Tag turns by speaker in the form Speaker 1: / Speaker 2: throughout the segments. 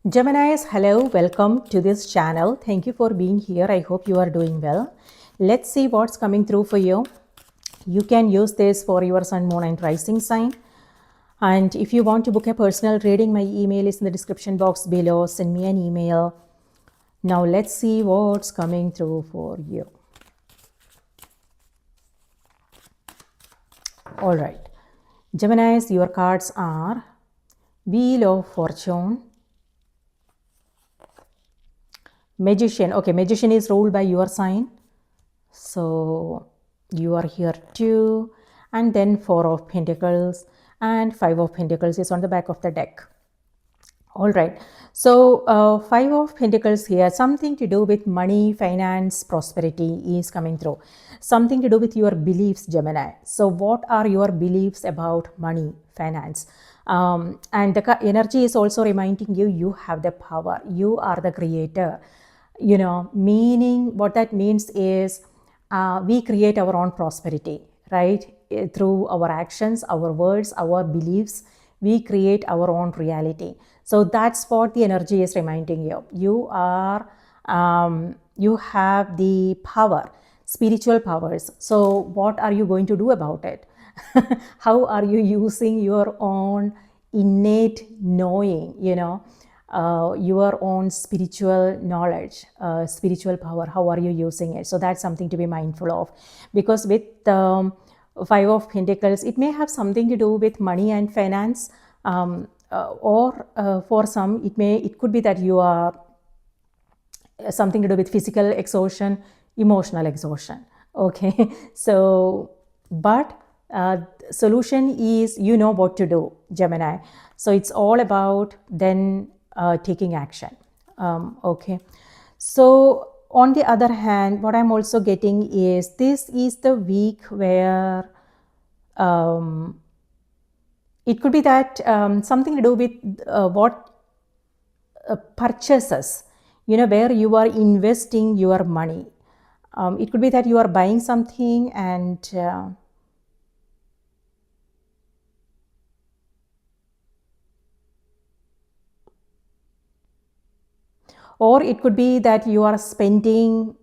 Speaker 1: Geminis, hello, welcome to this channel. Thank you for being here. I hope you are doing well. Let's see what's coming through for you. You can use this for your sun, moon, and rising sign. And if you want to book a personal reading, my email is in the description box below. Send me an email. Now let's see what's coming through for you. All right. Geminis, your cards are Wheel of Fortune, Magician. Okay, Magician is ruled by your sign. So you are here too. And then Four of Pentacles and Five of Pentacles is on the back of the deck. All right. So Five of Pentacles here, something to do with money, finance, prosperity is coming through. Something to do with your beliefs, Gemini. So what are your beliefs about money, finance? And the energy is also reminding you, you have the power. You are the creator. You know, meaning what that means is we create our own prosperity, right? Through our actions, our words, our beliefs, we create our own reality. So that's what the energy is reminding you. You are, you have the power, spiritual powers. So what are you going to do about it? How are you using your own innate knowing, your own spiritual knowledge, spiritual power? How are you using it? So that's something to be mindful of, because with Five of Pentacles, it may have something to do with money and finance, or for some it could be that you are something to do with physical exhaustion, emotional exhaustion. Okay, so but solution is, you know what to do, Gemini. So it's all about then taking action. Okay, so on the other hand, what I'm also getting is this is the week where it could be that something to do with what purchases, where you are investing your money. It could be that you are buying something and or it could be that you are spending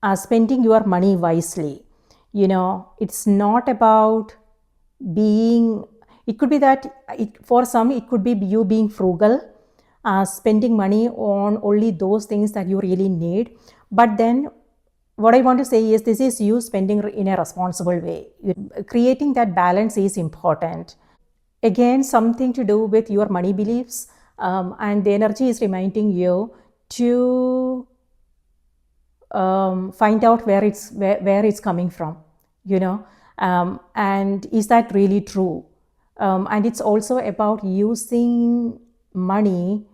Speaker 1: your money wisely. It's not about being, it could be that for some it could be you being frugal, spending money on only those things that you really need. But then what I want to say is, this is you spending in a responsible way. Creating that balance is important. Again, something to do with your money beliefs, and the energy is reminding you to find out where it's coming from, and is that really true? And it's also about using money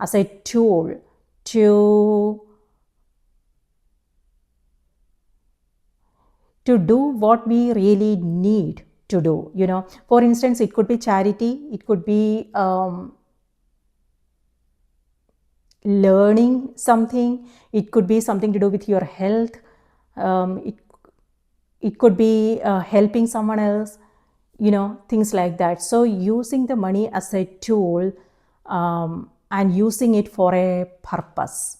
Speaker 1: as a tool to do what we really need to do. For instance, it could be charity, it could be learning something, it could be something to do with your health, it could be helping someone else, things like that. So using the money as a tool, and using it for a purpose,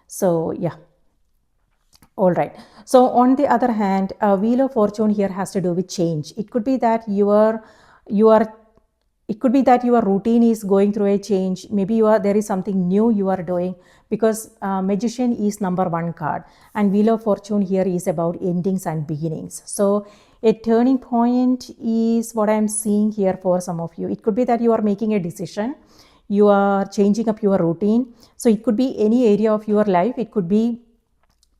Speaker 1: so yeah. All right. So on the other hand, Wheel of Fortune here has to do with change. It could be that it could be that your routine is going through a change. Maybe there is something new you are doing, because Magician is number 1 card, and Wheel of Fortune here is about endings and beginnings. So a turning point is what I'm seeing here for some of you. It could be that you are making a decision, you are changing up your routine. So it could be any area of your life. It could be,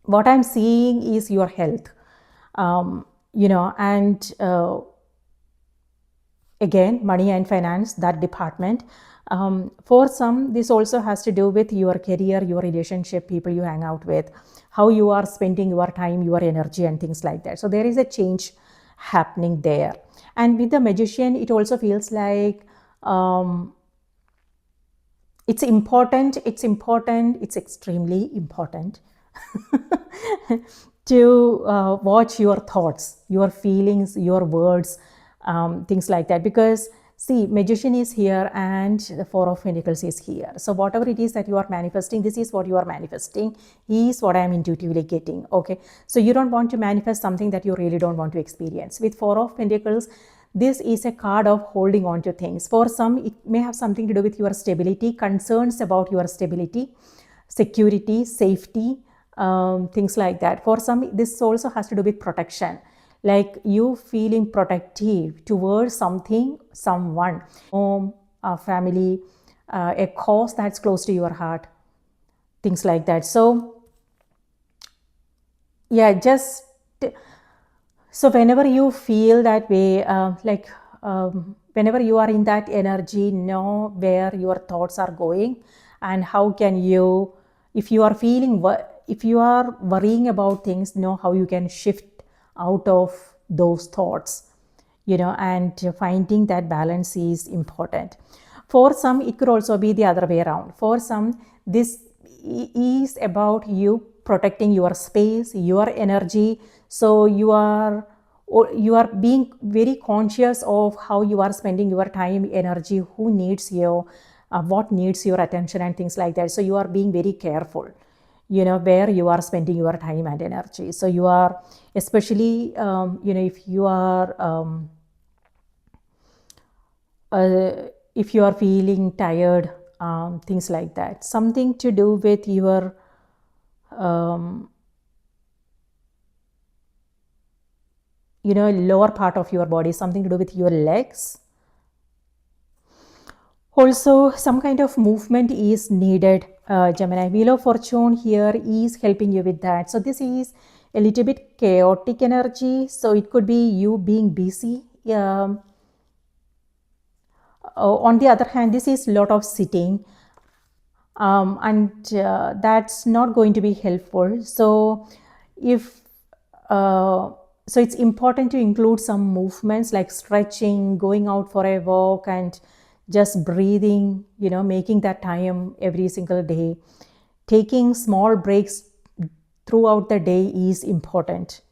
Speaker 1: what I'm seeing is your health, and again, money and finance, that department. For some, this also has to do with your career, your relationship, people you hang out with, how you are spending your time, your energy, and things like that. So there is a change happening there. And with the Magician, it also feels like it's important, it's extremely important to watch your thoughts, your feelings, your words, things like that. Because See, Magician is here and the Four of Pentacles is here. So whatever it is that you are manifesting, this is what you are manifesting, is what I am intuitively getting. Okay, so you don't want to manifest something that you really don't want to experience. With Four of Pentacles, this is a card of holding on to things. For some, it may have something to do with your stability, concerns about your stability, security, safety, things like that. For some, this also has to do with protection, like you feeling protective towards something, someone, home, a family, a cause that's close to your heart, things like that. So yeah, just so whenever you feel that way, whenever you are in that energy, know where your thoughts are going and how can you, if you are feeling, if you are worrying about things, know how you can shift out of those thoughts, and finding that balance is important. For some, it could also be the other way around. For some, this is about you protecting your space, your energy. So you are being very conscious of how you are spending your time, energy, who needs you, what needs your attention and things like that. So you are being very careful, where you are spending your time and energy. So you are, especially, if you are, if you are feeling tired, things like that, something to do with your, lower part of your body, something to do with your legs. Also, some kind of movement is needed, Gemini. Wheel of Fortune here is helping you with that. So this is a little bit chaotic energy. So it could be you being busy. On the other hand, this is a lot of sitting, and that's not going to be helpful. So if so it's important to include some movements like stretching, going out for a walk, and just breathing, making that time every single day. Taking small breaks throughout the day is important.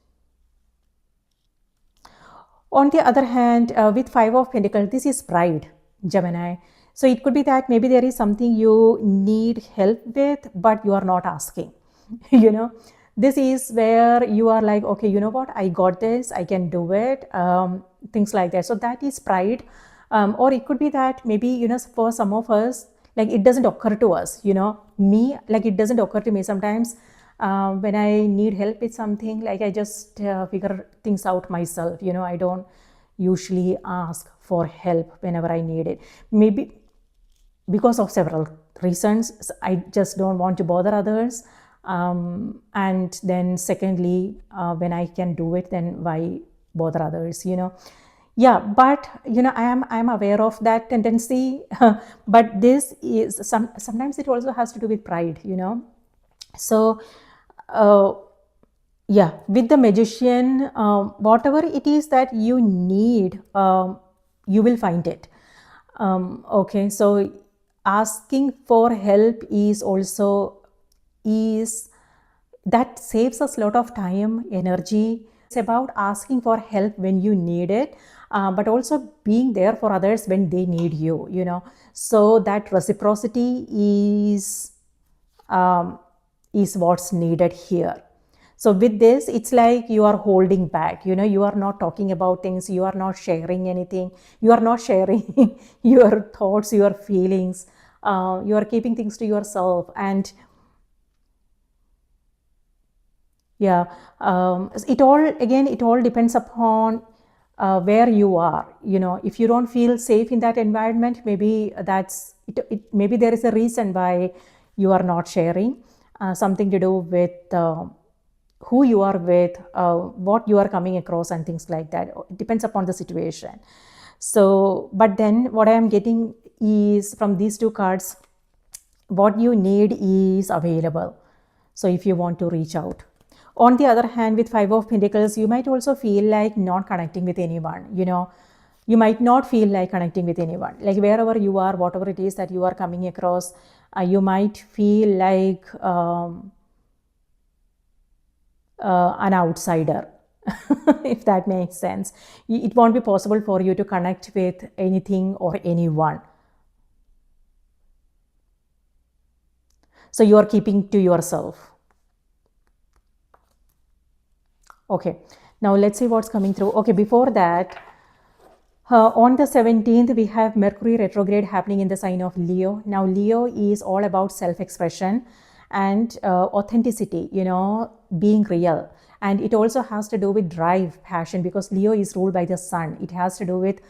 Speaker 1: On the other hand, with Five of Pentacles, this is pride, Gemini. So it could be that maybe there is something you need help with, but you are not asking. This is where you are like, okay, you know what, I got this, I can do it, things like that. So that is pride. Or it could be that maybe, for some of us, like it doesn't occur to us, me, like it doesn't occur to me sometimes. When I need help with something, like I just figure things out myself. I don't usually ask for help whenever I need it. Maybe because of several reasons. I just don't want to bother others. And then secondly, when I can do it, then why bother others, Yeah, but I am aware of that tendency. But this is sometimes it also has to do with pride, So yeah, with the Magician, whatever it is that you need, you will find it. Okay, so asking for help is also, that saves us a lot of time, energy. It's about asking for help when you need it, but also being there for others when they need you, So that reciprocity is what's needed here. So with this, it's like you are holding back, you are not talking about things, you are not sharing anything, you are not sharing your thoughts, your feelings, you are keeping things to yourself. And yeah, it all depends upon where you are. If you don't feel safe in that environment, maybe that's it, maybe there is a reason why you are not sharing, something to do with who you are with, what you are coming across, and things like that. It depends upon the situation. So, but then what I am getting is, from these two cards, what you need is available. So if you want to reach out. On the other hand, with Five of Pentacles, you might also feel like not connecting with anyone. You might not feel like connecting with anyone. Like wherever you are, whatever it is that you are coming across, you might feel like an outsider. if that makes sense. It won't be possible for you to connect with anything or anyone. So you are keeping to yourself. Okay, now let's see what's coming through. Okay, before that, on the 17th, we have Mercury retrograde happening in the sign of Leo. Now, Leo is all about self-expression and authenticity, being real. And it also has to do with drive, passion, because Leo is ruled by the sun. It has to do with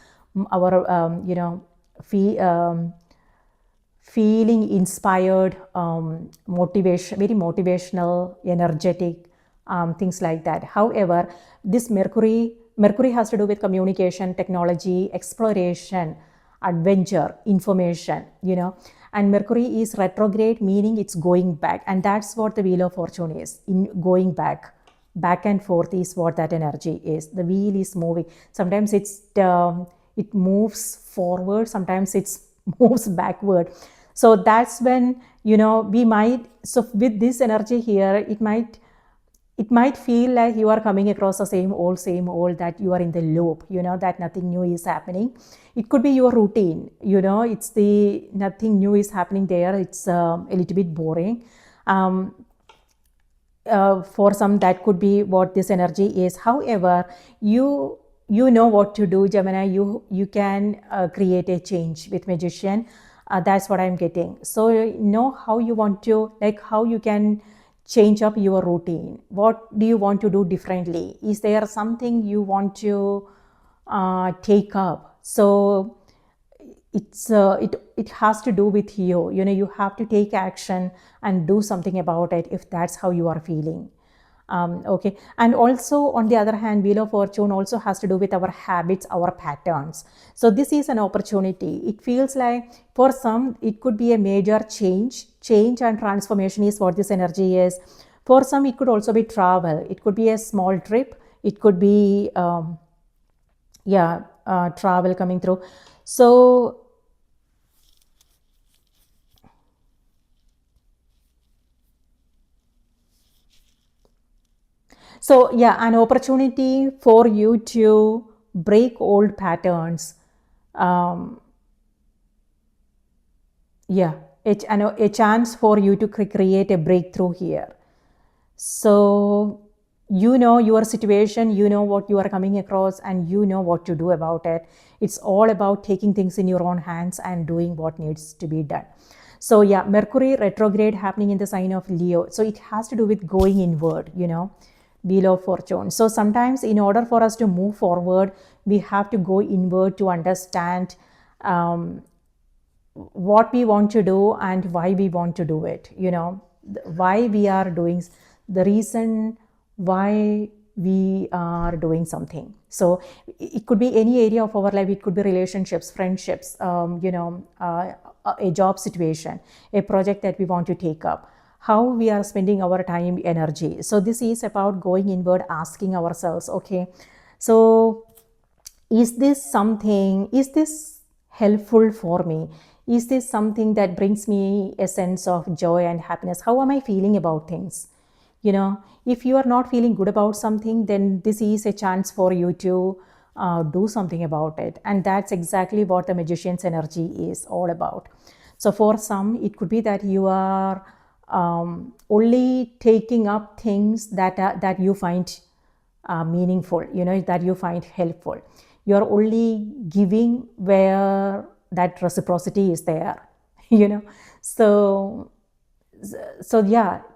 Speaker 1: our, feeling inspired, motivation, very motivational, energetic, things like that. However, this Mercury has to do with communication, technology, exploration, adventure, information, and Mercury is retrograde, meaning it's going back. And that's what the Wheel of Fortune is, in going back. Back and forth is what that energy is. The wheel is moving. Sometimes it moves forward, sometimes it moves backward. So that's when, we might, so with this energy here, it might feel like you are coming across the same old, that you are in the loop, that nothing new is happening. It could be your routine, it's nothing new is happening there. It's a little bit boring. For some, that could be what this energy is. However, you know what to do, Gemini. You can create a change with Magician. That's what I'm getting. So know how you want to, like how you can change up your routine. What do you want to do differently? Is there something you want to take up? So it has to do with you. You have to take action and do something about it if that's how you are feeling. Okay, and also on the other hand, Wheel of Fortune also has to do with our habits, our patterns. So this is an opportunity. It feels like for some it could be a major change and transformation is what this energy is. For some, it could also be travel. It could be a small trip. It could be travel coming through. So an opportunity for you to break old patterns. A chance for you to create a breakthrough here. So your situation, what you are coming across, and what to do about it. It's all about taking things in your own hands and doing what needs to be done. So Mercury retrograde happening in the sign of Leo. So it has to do with going inward, Wheel of Fortune. So sometimes in order for us to move forward, we have to go inward to understand what we want to do and why we want to do it, why we are doing, the reason why we are doing something. So it could be any area of our life. It could be relationships, friendships, a job situation, a project that we want to take up, how we are spending our time, energy. So this is about going inward, asking ourselves, okay, so is this helpful for me? Is this something that brings me a sense of joy and happiness? How am I feeling about things? If you are not feeling good about something, then this is a chance for you to do something about it. And that's exactly what the Magician's energy is all about. So for some, it could be that you are only taking up things that you find meaningful, that you find helpful. You're only giving where that reciprocity is there, So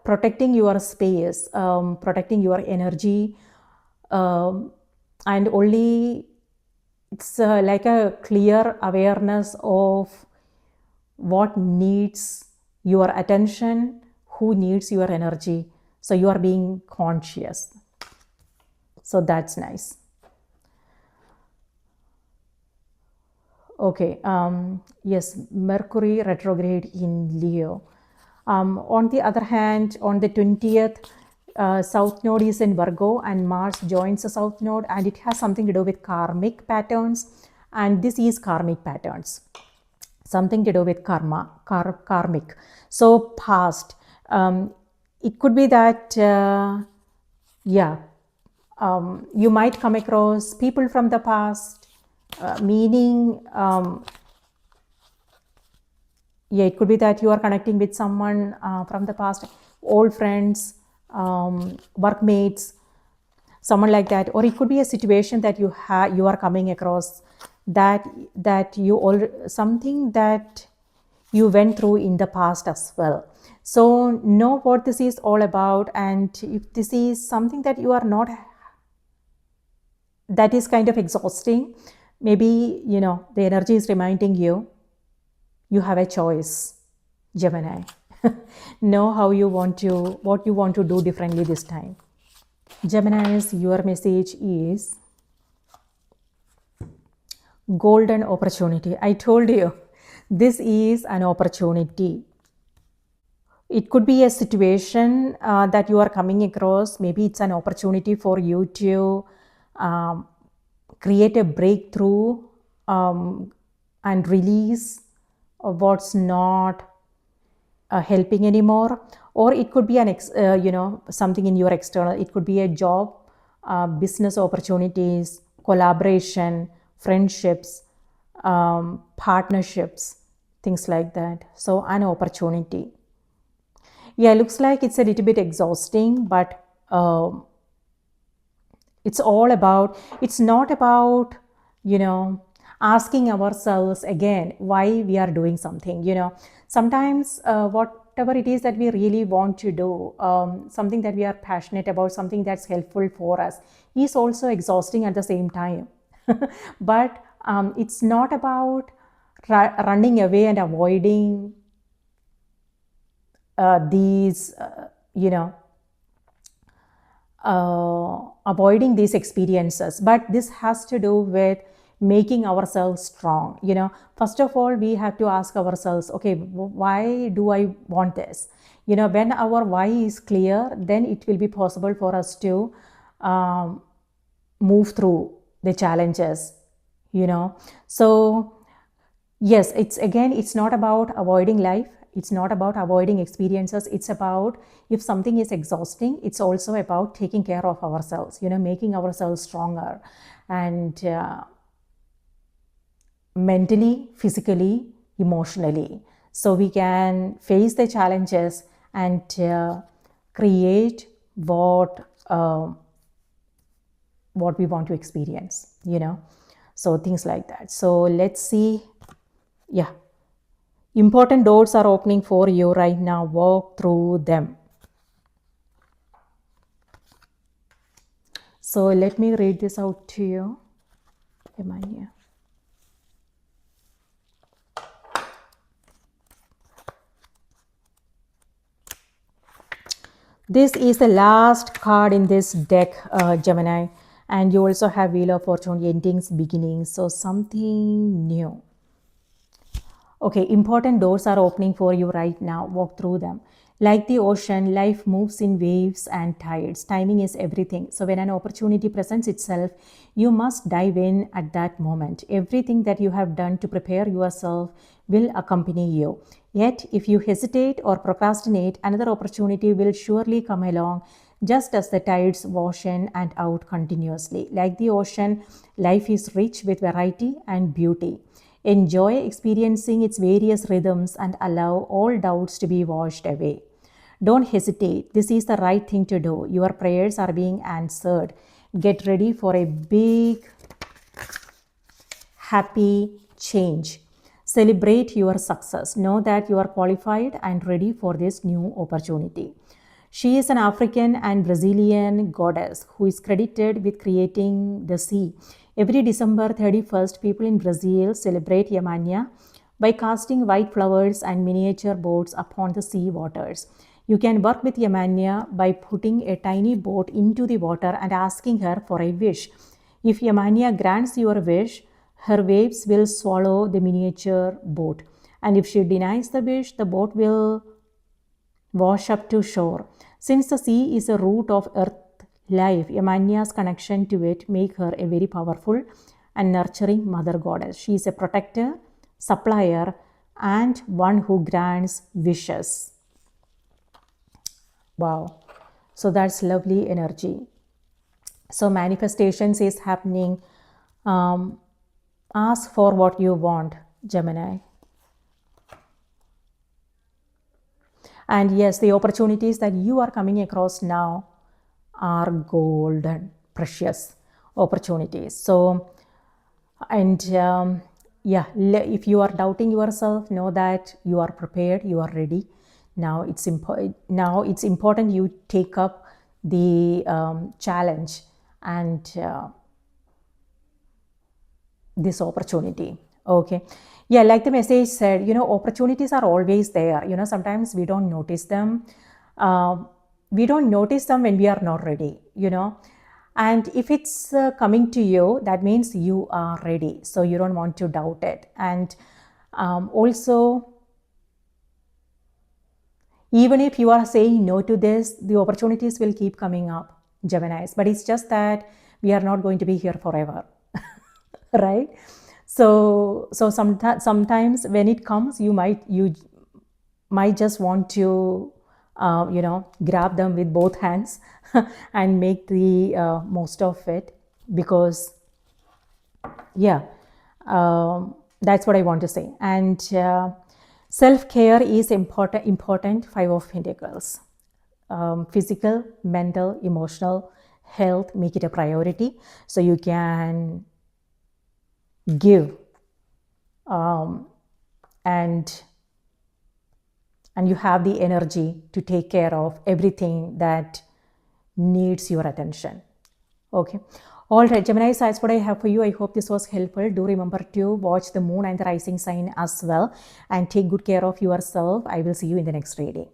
Speaker 1: protecting your space, protecting your energy, and only it's like a clear awareness of what needs your attention, who needs your energy. So you are being conscious. So that's nice. Okay, yes, Mercury retrograde in Leo. On the other hand, on the 20th, South Node is in Virgo and Mars joins the South Node, and it has something to do with karmic patterns. And this is karmic patterns, something to do with karmic. So past, it could be that, You might come across people from the past, meaning, yeah, it could be that you are connecting with someone from the past, old friends, workmates, someone like that. Or it could be a situation that you are coming across, that you all something that you went through in the past as well. So know what this is all about, and if this is something that you are not, that is kind of exhausting, maybe the energy is reminding you you have a choice, Gemini. Know what you want to do differently this time. Gemini's, your message is golden opportunity. I told you, this is an opportunity. It could be a situation that you are coming across. Maybe it's an opportunity for you to create a breakthrough and release of what's not helping anymore. Or it could be something in your external. It could be a job, business opportunities, collaboration, friendships, partnerships, things like that. So an opportunity. Yeah, looks like it's a little bit exhausting, but it's not about, asking ourselves again why we are doing something. Sometimes whatever it is that we really want to do, something that we are passionate about, something that's helpful for us, is also exhausting at the same time. But it's not about running away and avoiding these, avoiding these experiences, but this has to do with making ourselves strong. First of all, we have to ask ourselves, okay, why do I want this? When our why is clear, then it will be possible for us to move through the challenges. So yes, it's not about avoiding life. It's not about avoiding experiences. It's about, if something is exhausting, it's also about taking care of ourselves, making ourselves stronger, and mentally, physically, emotionally, so we can face the challenges and create what we want to experience, so things like that. So let's see. Yeah, important doors are opening for you right now. Walk through them. So let me read this out to you. Emania. This is the last card in this deck, Gemini. And you also have Wheel of Fortune, endings, beginnings. So something new. Okay, important doors are opening for you right now. Walk through them. Like the ocean, life moves in waves and tides. Timing is everything. So when an opportunity presents itself, you must dive in at that moment. Everything that you have done to prepare yourself will accompany you. Yet, if you hesitate or procrastinate, another opportunity will surely come along, just as the tides wash in and out continuously. Like the ocean, life is rich with variety and beauty. Enjoy experiencing its various rhythms and allow all doubts to be washed away. Don't hesitate. This is the right thing to do. Your prayers are being answered. Get ready for a big, happy change. Celebrate your success. Know that you are qualified and ready for this new opportunity. She is an African and Brazilian goddess who is credited with creating the sea. Every December 31st, people in Brazil celebrate Yamania by casting white flowers and miniature boats upon the sea waters. You can work with Yamania by putting a tiny boat into the water and asking her for a wish. If Yamania grants your wish, her waves will swallow the miniature boat. And if she denies the wish, the boat will wash up to shore. Since the sea is a root of earth life, Yamania's connection to it make her a very powerful and nurturing mother goddess. She is a protector, supplier, and one who grants wishes. Wow. So that's lovely energy. So manifestations is happening. Ask for what you want, Gemini. And yes, the opportunities that you are coming across now are golden, precious opportunities. So, and yeah, if you are doubting yourself, know that you are prepared, you are ready. Now it's important you take up the challenge and this opportunity. Okay. Yeah, like the message said, opportunities are always there. Sometimes we don't notice them. We don't notice them when we are not ready. And if it's coming to you, that means you are ready. So you don't want to doubt it. And also, even if you are saying no to this, the opportunities will keep coming up, Geminis. But it's just that we are not going to be here forever, right? So sometimes when it comes, you might just want to grab them with both hands and make the most of it, because yeah, that's what I want to say. And self-care is important. 5 of Pentacles. Physical, mental, emotional health, make it a priority so you can give and you have the energy to take care of everything that needs your attention. Okay. All right, Gemini, so that's what I have for you. I hope this was helpful. Do remember to watch the moon and the rising sign as well, and take good care of yourself. I will see you in the next reading.